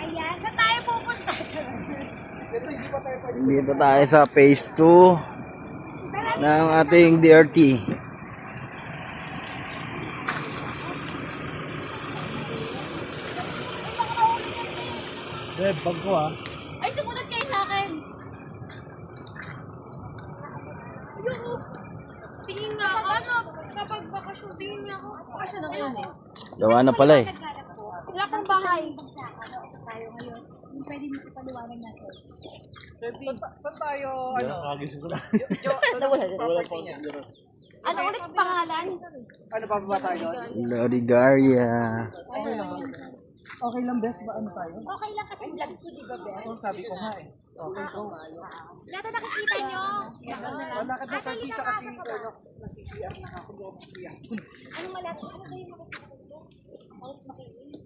Ayan, saan tayo pupunta? Dito tayo sa phase 2 ng ating DRT. Bag ko ah. Ay, sumunod kayo sa akin. Ayoko. Tingin nga ako. Kapag bakasyon, tingin nga ako. Bakasyon na ngayon eh. Gawa na pala eh. Wala pang bahay. Tayo ngayon. Pwede mo ipaliwanag natin. Saan tayo, ano? Nakagising ko na. Ano ulit pangalan? Ano, bababa tayo? Lodigaria. Okay lang, best ba ano tayo? Okay lang kasi vlog ko, di ba, Beth? Oo, sabi ko nga eh. Okay, so. Lahat na nakikita nyo. Malakad na sa kita kasi ano, nasisiyar na ako doon siya. Ano malapit? Ano kayo makikita? Makinig.